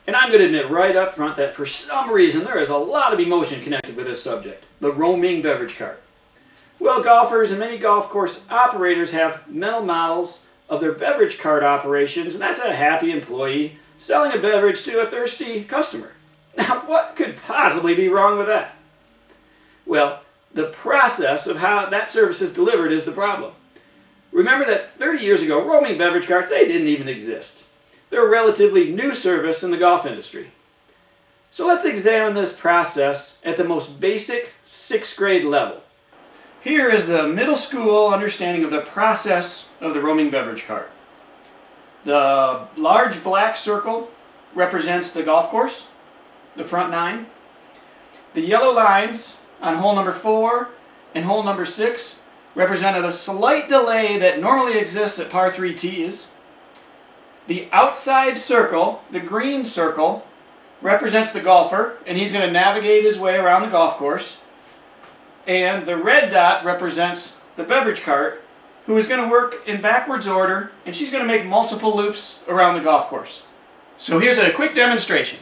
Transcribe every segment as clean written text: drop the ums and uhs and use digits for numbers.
And I'm going to admit right up front that for some reason there is a lot of emotion connected with this subject, the roaming beverage cart. Well, golfers and many golf course operators have mental models of their beverage cart operations, and that's a happy employee selling a beverage to a thirsty customer. Now, what could possibly be wrong with that? Well, the process of how that service is delivered is the problem. Remember that 30 years ago, roaming beverage carts, they didn't even exist. They're a relatively new service in the golf industry. So let's examine this process at the most basic 6th grade level. Here is the middle school understanding of the process of the roaming beverage cart. The large black circle represents the golf course, the front 9. The yellow lines on hole number 4 and hole number 6 represented a slight delay that normally exists at par 3 tees. The outside circle, the green circle, represents the golfer, and he's going to navigate his way around the golf course. And the red dot represents the beverage cart, who is going to work in backwards order, and she's going to make multiple loops around the golf course. So here's a quick demonstration.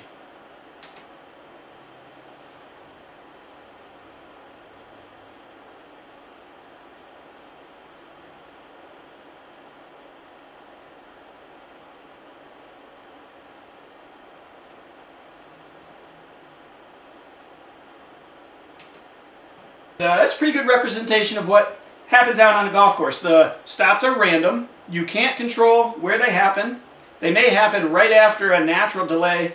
That's a pretty good representation of what happens out on a golf course. The stops are random. You can't control where they happen. They may happen right after a natural delay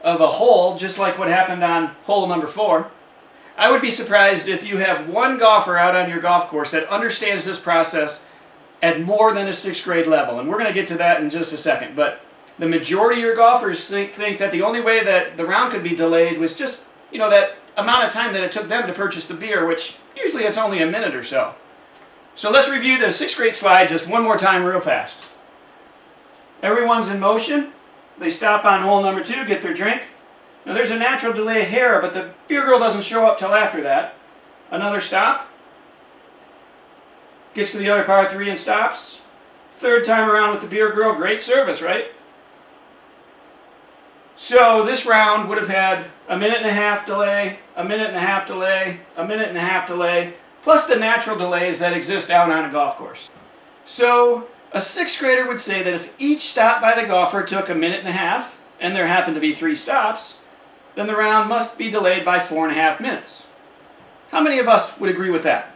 of a hole, just like what happened on hole number 4. I would be surprised if you have one golfer out on your golf course that understands this process at more than a 6th grade level. And we're going to get to that in just a second. But the majority of your golfers think that the only way that the round could be delayed was just, that amount of time that it took them to purchase the beer, which usually it's only a minute or so. So let's review the 6th grade slide just one more time real fast. Everyone's in motion. They stop on hole number 2, get their drink. Now there's a natural delay here, but the beer girl doesn't show up till after that. Another stop. Gets to the other par 3 and stops. 3rd time around with the beer girl. Great service, right? So this round would have had a 1.5-minute delay, a 1.5-minute delay, a 1.5-minute delay, plus the natural delays that exist out on a golf course. So a 6th grader would say that if each stop by the golfer took a 1.5 minutes, and there happened to be 3 stops, then the round must be delayed by 4.5 minutes. How many of us would agree with that?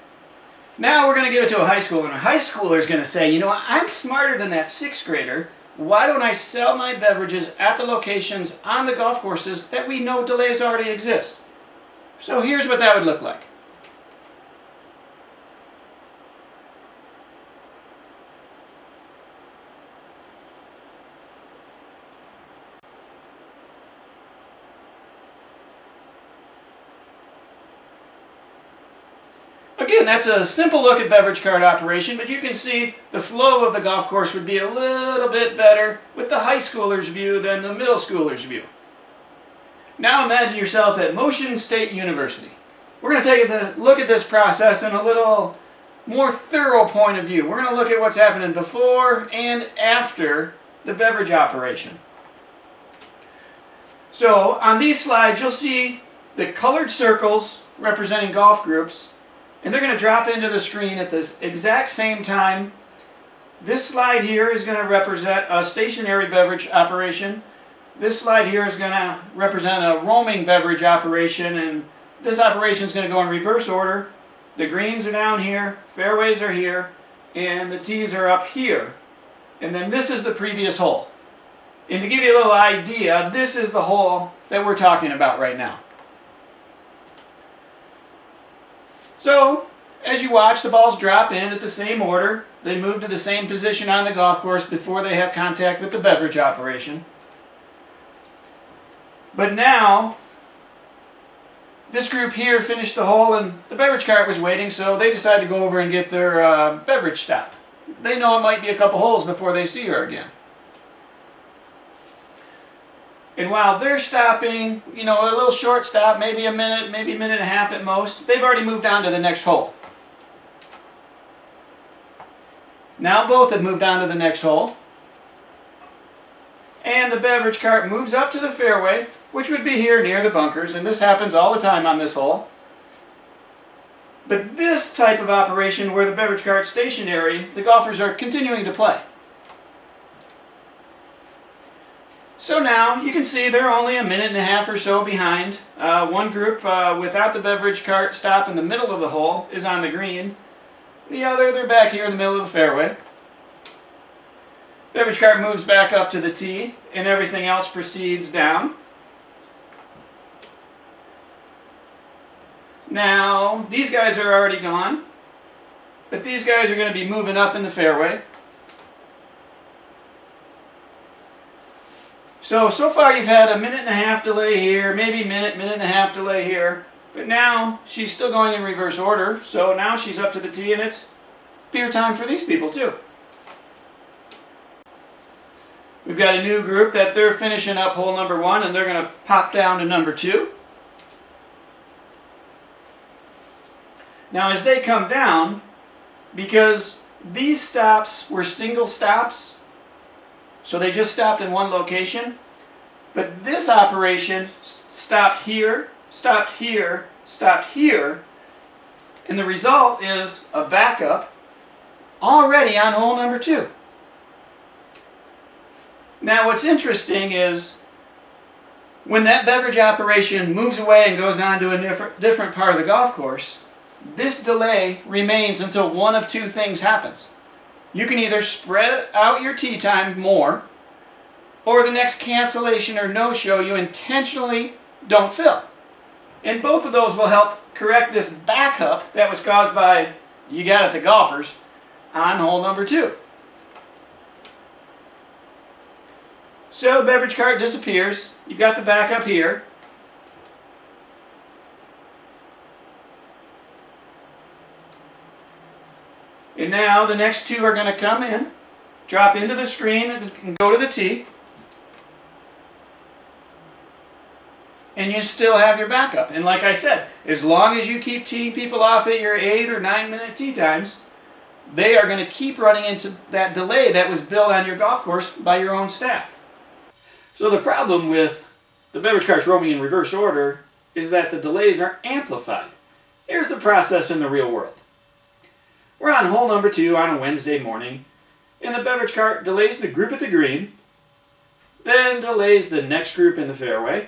Now we're going to give it to a high schooler, and a high schooler is going to say, I'm smarter than that 6th grader. Why don't I sell my beverages at the locations on the golf courses that we know delays already exist? So here's what that would look like. Again, that's a simple look at beverage cart operation, but you can see the flow of the golf course would be a little bit better with the high schooler's view than the middle schooler's view. Now imagine yourself at Motion State University. We're going to take a look at this process in a little more thorough point of view. We're going to look at what's happening before and after the beverage operation. So on these slides you'll see the colored circles representing golf groups, and they're going to drop into the screen at this exact same time. This slide here is going to represent a stationary beverage operation. This slide here is going to represent a roaming beverage operation, and this operation is going to go in reverse order. The greens are down here, fairways are here, and the tees are up here. And then this is the previous hole. And to give you a little idea, this is the hole that we're talking about right now. So, as you watch, the balls drop in at the same order. They move to the same position on the golf course before they have contact with the beverage operation. But now, this group here finished the hole and the beverage cart was waiting, so they decided to go over and get their beverage stop. They know it might be a couple holes before they see her again. And while they're stopping, a little short stop, maybe a minute, maybe a minute and a half at most, they've already moved on to the next hole. Now both have moved on to the next hole. and the beverage cart moves up to the fairway, which would be here near the bunkers, and this happens all the time on this hole. But this type of operation where the beverage cart's stationary, the golfers are continuing to play. So now you can see they're only a minute and a half or so behind. One group without the beverage cart stop in the middle of the hole is on the green. The other, they're back here in the middle of the fairway. Beverage cart moves back up to the tee and everything else proceeds down. Now, these guys are already gone, but these guys are going to be moving up in the fairway. So far you've had a minute and a half delay here, maybe minute and a half delay here, but now she's still going in reverse order, so now she's up to the tee and it's beer time for these people too. We've got a new group that they're finishing up hole number 1 and they're going to pop down to number 2. Now as they come down, because these stops were single stops, so they just stopped in one location, but this operation stopped here, stopped here, stopped here, and the result is a backup already on hole number 2. Now what's interesting is when that beverage operation moves away and goes on to a different part of the golf course, this delay remains until one of two things happens. You can either spread out your tee time more, or the next cancellation or no-show you intentionally don't fill. And both of those will help correct this backup that was caused by, you got it, the golfers, on hole number 2. So the beverage cart disappears. You've got the backup here. And now the next two are going to come in, drop into the screen and go to the tee. And you still have your backup. And like I said, as long as you keep teeing people off at your 8 or 9 minute tee times, they are going to keep running into that delay that was built on your golf course by your own staff. So the problem with the beverage carts roaming in reverse order is that the delays are amplified. Here's the process in the real world. We're on hole number 2 on a Wednesday morning, and the beverage cart delays the group at the green, then delays the next group in the fairway,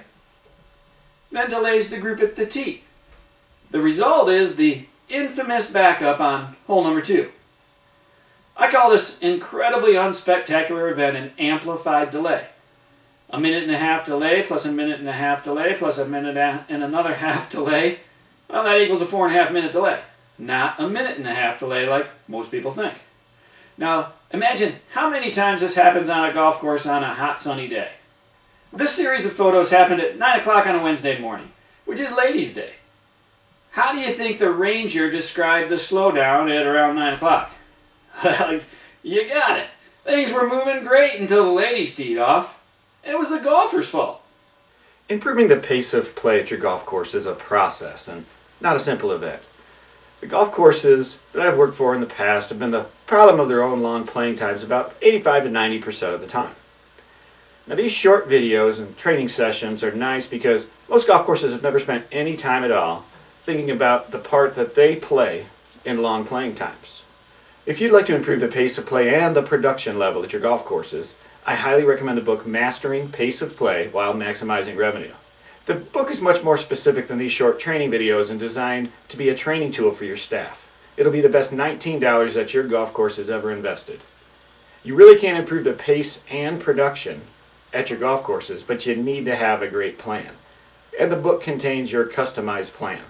then delays the group at the tee. The result is the infamous backup on hole number 2. I call this incredibly unspectacular event an amplified delay. A minute and a half delay plus a minute and a half delay plus a minute and another half delay, well, that equals a 4.5 minute delay. Not a minute and a half delay like most people think. Now, imagine how many times this happens on a golf course on a hot sunny day. This series of photos happened at 9 o'clock on a Wednesday morning, which is Ladies' Day. How do you think the ranger described the slowdown at around 9 o'clock? Well, you got it. Things were moving great until the ladies teed off. It was the golfer's fault. Improving the pace of play at your golf course is a process and not a simple event. The golf courses that I've worked for in the past have been the problem of their own long playing times about 85 to 90% of the time. Now these short videos and training sessions are nice because most golf courses have never spent any time at all thinking about the part that they play in long playing times. If you'd like to improve the pace of play and the production level at your golf courses, I highly recommend the book Mastering Pace of Play While Maximizing Revenue. The book is much more specific than these short training videos and designed to be a training tool for your staff. It'll be the best $19 that your golf course has ever invested. You really can't improve the pace and production at your golf courses, but you need to have a great plan. And the book contains your customized plan.